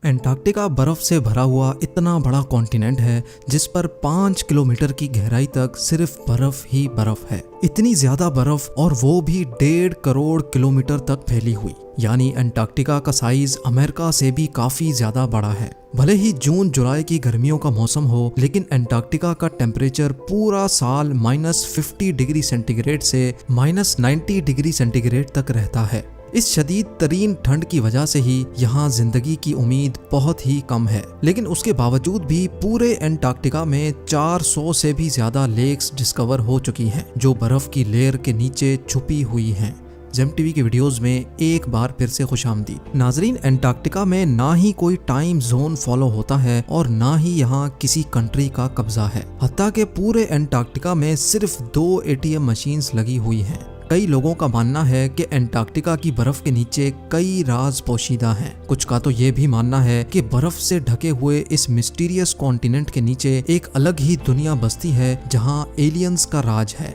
Antarctica बर्फ से भरा हुआ इतना बड़ा कॉन्टिनेंट है जिस पर 5 किलोमीटर की गहराई तक सिर्फ बर्फ ही बर्फ है। इतनी ज्यादा बर्फ, और वो भी 1.5 करोड़ किलोमीटर तक फैली हुई। यानी एंटार्क्टिका का साइज अमेरिका से भी काफी ज्यादा बड़ा है। भले ही जून जुलाई की गर्मियों का मौसम हो, लेकिन एंटार्क्टिका का टेम्परेचर पूरा साल -50 डिग्री सेंटीग्रेड से -90 डिग्री सेंटीग्रेड तक रहता है। इस शदीद तरीन ठंड की वजह से ही यहाँ जिंदगी की उम्मीद बहुत ही कम है। लेकिन उसके बावजूद भी पूरे एंटार्क्टिका में 400 से भी ज्यादा लेक्स डिस्कवर हो चुकी हैं, जो बर्फ की लेयर के नीचे छुपी हुई हैं। जेम टीवी के वीडियोस में एक बार फिर से खुशामदीद। नाजरीन, एंटार्क्टिका में ना ही कोई टाइम जोन फॉलो होता है और ना ही यहाँ किसी कंट्री का कब्जा है। हत्ता के पूरे एंटार्क्टिका में सिर्फ 2 ATM मशीन्स लगी हुई हैं। कई लोगों का मानना है कि एंटार्क्टिका की बर्फ के नीचे कई राज पोशीदा हैं। कुछ का तो ये भी मानना है कि बर्फ से ढके हुए इस मिस्टीरियस कॉन्टिनेंट के नीचे एक अलग ही दुनिया बसती है जहां एलियंस का राज है।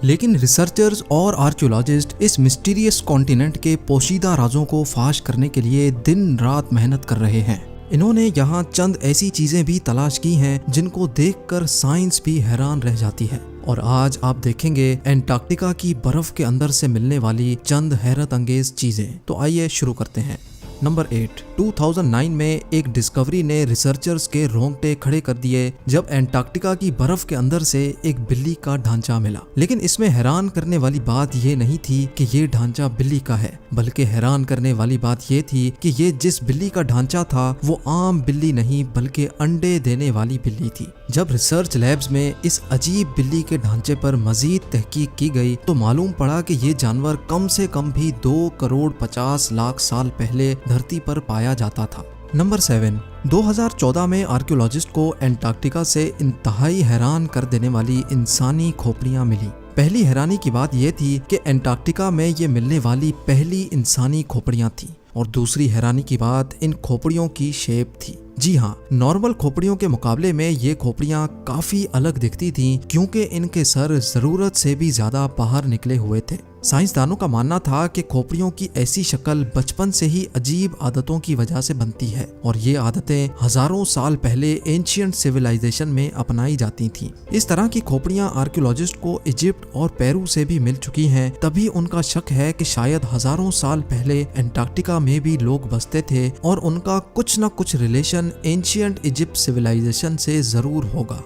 लेकिन रिसर्चर्स और आर्कियोलॉजिस्ट इस मिस्टीरियस कॉन्टिनेंट के पोशीदा राजों को फाश करने के लिए दिन रात मेहनत कर रहे हैं। इन्होंने यहाँ चंद ऐसी चीजें भी तलाश की हैं जिनको देखकर साइंस भी हैरान रह जाती है। और आज आप देखेंगे एंटार्क्टिका की बर्फ के अंदर से मिलने वाली चंद हैरत अंगेज चीजें। तो आइए शुरू करते हैं। नंबर 8। 2009 में एक डिस्कवरी ने रिसर्चर्स के रोंगटे खड़े कर दिए जब एंटार्क्टिका की बर्फ के अंदर से एक बिल्ली का ढांचा मिला। लेकिन इसमें हैरान करने वाली बात ये नहीं थी कि ये ढांचा बिल्ली का है, बल्कि हैरान करने वाली बात ये थी कि ये जिस बिल्ली का ढांचा था वो आम बिल्ली नहीं बल्कि अंडे देने वाली बिल्ली थी। जब रिसर्च लैब्स में इस अजीब बिल्ली के ढांचे पर मजीद तहकीक की गई तो मालूम पड़ा कि ये जानवर कम से कम भी 2 करोड़ 50 लाख साल पहले धरती पर पाया जाता था। नंबर 7। 2014 में आर्कियोलॉजिस्ट को एंटार्क्टिका से इंतहाई हैरान कर देने वाली इंसानी खोपड़ियां मिली। पहली हैरानी की बात यह थी कि एंटार्क्टिका में ये मिलने वाली पहली इंसानी खोपड़ियां थी, और दूसरी हैरानी की बात इन खोपड़ियों की शेप थी। जी हाँ, नॉर्मल खोपड़ियों के मुकाबले में ये खोपड़ियां काफी अलग दिखती थीं क्योंकि इनके सर जरूरत से भी ज्यादा बाहर निकले हुए थे। साइंसदानों का मानना था कि खोपड़ियों की ऐसी शक्ल बचपन से ही अजीब आदतों की वजह से बनती है, और ये आदतें हजारों साल पहले एंशिएंट सिविलाइजेशन में अपनाई जाती थीं। इस तरह की खोपड़ियां आर्कियोलॉजिस्ट को इजिप्ट और पेरू से भी मिल चुकी हैं। तभी उनका शक है कि शायद हजारों साल पहले एंटार्क्टिका में भी लोग बसते थे और उनका कुछ न कुछ रिलेशन एंशिएंट इजिप्ट सिविलाइजेशन से जरूर होगा।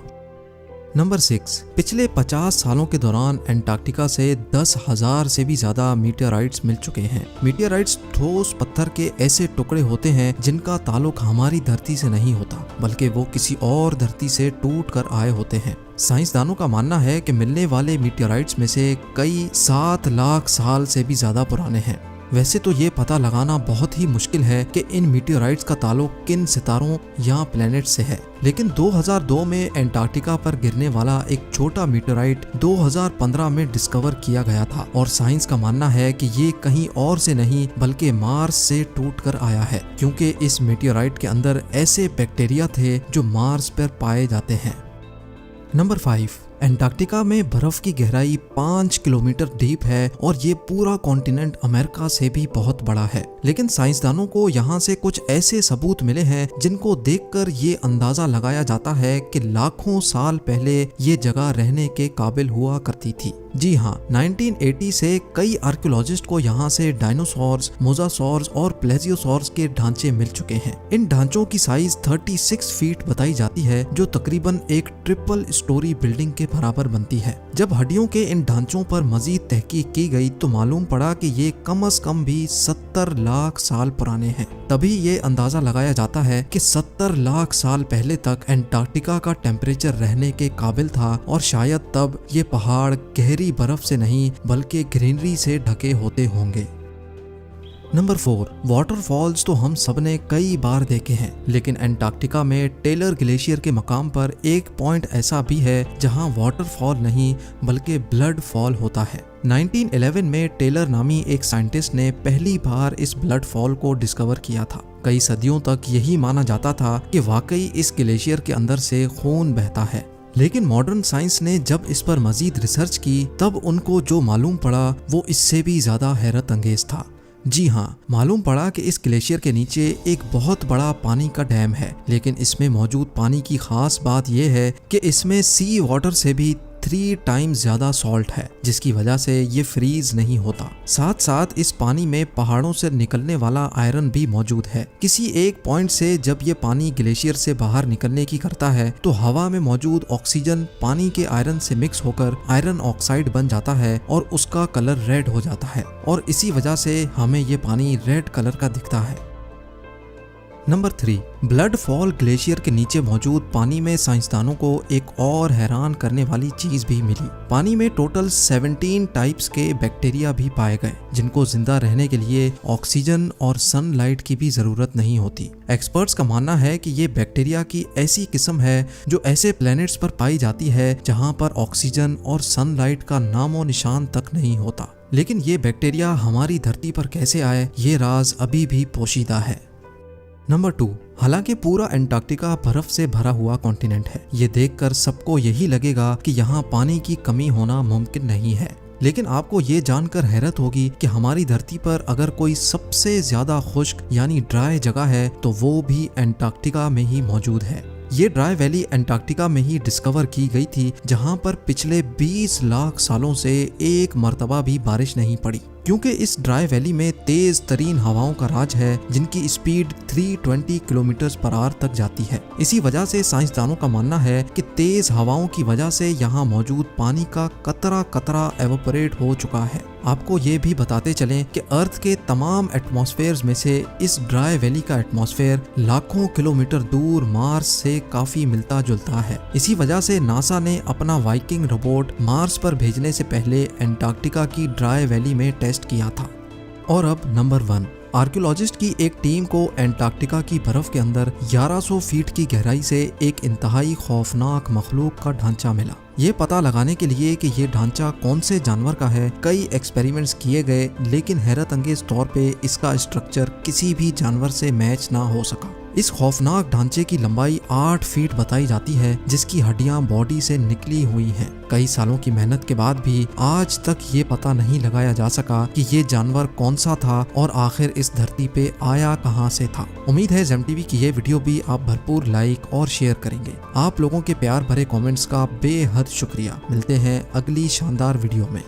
नंबर 6। पिछले 50 सालों के दौरान एंटार्क्टिका से 10,000 से भी ज्यादा मीटियोराइट्स मिल चुके हैं। मीटियोराइट्स ठोस पत्थर के ऐसे टुकड़े होते हैं जिनका ताल्लुक हमारी धरती से नहीं होता, बल्कि वो किसी और धरती से टूट कर आए होते हैं। साइंसदानों का मानना है कि मिलने वाले मीटियोराइट्स में से कई 7 लाख साल से भी ज्यादा पुराने हैं। वैसे तो ये पता लगाना बहुत ही मुश्किल है कि इन मीटियोराइट्स का ताल्लुक किन सितारों या प्लेनेट से है, लेकिन 2002 में एंटार्क्टिका पर गिरने वाला एक छोटा मीटियोराइट 2015 में डिस्कवर किया गया था, और साइंस का मानना है कि ये कहीं और से नहीं बल्कि मार्स से टूटकर आया है, क्योंकि इस मीटियोराइट के अंदर ऐसे बैक्टीरिया थे जो मार्स पर पाए जाते हैं। नंबर 5। एंटार्क्टिका में बर्फ की गहराई 5 किलोमीटर डीप है, और ये पूरा कॉन्टिनेंट अमेरिका से भी बहुत बड़ा है। लेकिन साइंसदानों को यहाँ से कुछ ऐसे सबूत मिले हैं जिनको देखकर ये अंदाजा लगाया जाता है कि लाखों साल पहले ये जगह रहने के काबिल हुआ करती थी। जी हाँ, 1980 से कई आर्कियोलॉजिस्ट को यहाँ से डायनासोर्स, मोजासोर्स और प्लेजियोसोर्स के ढांचे मिल चुके हैं। इन ढांचों की साइज 36 फीट बताई जाती है, जो तकरीबन एक ट्रिपल स्टोरी बिल्डिंग के बराबर बनती है। जब हड्डियों के इन ढांचों पर मजीद तहकीक की गई तो मालूम पड़ा कि ये कम से कम भी 70 लाख साल पुराने हैं। तभी ये अंदाजा लगाया जाता है कि 70 लाख साल पहले तक एंटार्क्टिका का टेम्परेचर रहने के काबिल था, और शायद तब ये पहाड़ गहरी बर्फ से नहीं बल्कि ग्रीनरी से ढके होते होंगे। नंबर 4। वाटरफॉल्स तो हम सबने कई बार देखे हैं, लेकिन एंटार्क्टिका में टेलर ग्लेशियर के मकाम पर एक पॉइंट ऐसा भी है जहां वाटरफॉल नहीं बल्कि ब्लड फॉल होता है। 1911 में टेलर नामी एक साइंटिस्ट ने पहली बार इस ब्लड फॉल को डिस्कवर किया था। कई सदियों तक यही माना जाता था कि वाकई इस ग्लेशियर के अंदर से खून बहता है, लेकिन मॉडर्न साइंस ने जब इस पर मजीद रिसर्च की तब उनको जो मालूम पड़ा वो इससे भी ज्यादा हैरत अंगेज था। जी हाँ, मालूम पड़ा कि इस ग्लेशियर के नीचे एक बहुत बड़ा पानी का डैम है, लेकिन इसमें मौजूद पानी की खास बात यह है कि इसमें सी वाटर से भी 3 टाइम्स ज्यादा सॉल्ट है, जिसकी वजह से ये फ्रीज नहीं होता। साथ साथ इस पानी में पहाड़ों से निकलने वाला आयरन भी मौजूद है। किसी एक पॉइंट से जब ये पानी ग्लेशियर से बाहर निकलने की करता है तो हवा में मौजूद ऑक्सीजन पानी के आयरन से मिक्स होकर आयरन ऑक्साइड बन जाता है और उसका कलर रेड हो जाता है, और इसी वजह से हमें ये पानी रेड कलर का दिखता है। नंबर 3, ब्लड फॉल ग्लेशियर के नीचे मौजूद पानी में साइंसदानों को एक और हैरान करने वाली चीज भी मिली। पानी में टोटल 17 टाइप्स के बैक्टीरिया भी पाए गए, जिनको जिंदा रहने के लिए ऑक्सीजन और सनलाइट की भी जरूरत नहीं होती। एक्सपर्ट्स का मानना है कि ये बैक्टीरिया की ऐसी किस्म है जो ऐसे प्लैनेट्स पर पाई जाती है जहाँ पर ऑक्सीजन और सनलाइट का नामो निशान तक नहीं होता। लेकिन ये बैक्टीरिया हमारी धरती पर कैसे आए, ये राज अभी भी पोशीदा है। नंबर 2, हालांकि पूरा एंटार्क्टिका बर्फ से भरा हुआ कॉन्टिनेंट है, ये देखकर सबको यही लगेगा कि यहाँ पानी की कमी होना मुमकिन नहीं है। लेकिन आपको ये जानकर हैरत होगी कि हमारी धरती पर अगर कोई सबसे ज्यादा खुश्क यानी ड्राई जगह है तो वो भी एंटार्क्टिका में ही मौजूद है। ये ड्राई वैली एंटार्क्टिका में ही डिस्कवर की गई थी, जहाँ पर पिछले 20 लाख सालों से एक मर्तबा भी बारिश नहीं पड़ी, क्योंकि इस ड्राई वैली में तेज तरीन हवाओं का राज है जिनकी स्पीड 320 किलोमीटर पर आवर तक जाती है। इसी वजह से साइंसदानों का मानना है कि तेज हवाओं की वजह से यहाँ मौजूद पानी का कतरा कतरा एवोपरेट हो चुका है। आपको ये भी बताते चलें कि अर्थ के तमाम एटमॉस्फेयर्स में से इस ड्राई वैली का एटमॉस्फेयर लाखों किलोमीटर दूर मार्स से काफी मिलता जुलता है। इसी वजह से नासा ने अपना वाइकिंग रोबोट मार्स पर भेजने से पहले एंटार्क्टिका की ड्राई वैली में टेस्ट किया था। और अब नंबर 1, आर्कियोलॉजिस्ट की एक टीम को एंटार्क्टिका की बर्फ के अंदर 1100 फीट की गहराई से एक इंतहाई खौफनाक मखलूक का ढांचा मिला। ये पता लगाने के लिए कि ये ढांचा कौन से जानवर का है, कई एक्सपेरिमेंट्स किए गए, लेकिन हैरत अंगेज तौर पे इसका स्ट्रक्चर किसी भी जानवर से मैच ना हो सका। इस खौफनाक ढांचे की लंबाई 8 फीट बताई जाती है, जिसकी हड्डियां बॉडी से निकली हुई हैं। कई सालों की मेहनत के बाद भी आज तक ये पता नहीं लगाया जा सका कि ये जानवर कौन सा था और आखिर इस धरती पे आया कहां से था। उम्मीद है जेम टीवी की ये वीडियो भी आप भरपूर लाइक और शेयर करेंगे। आप लोगों के प्यार भरे कमेंट्स का बेहद शुक्रिया। मिलते हैं अगली शानदार वीडियो में।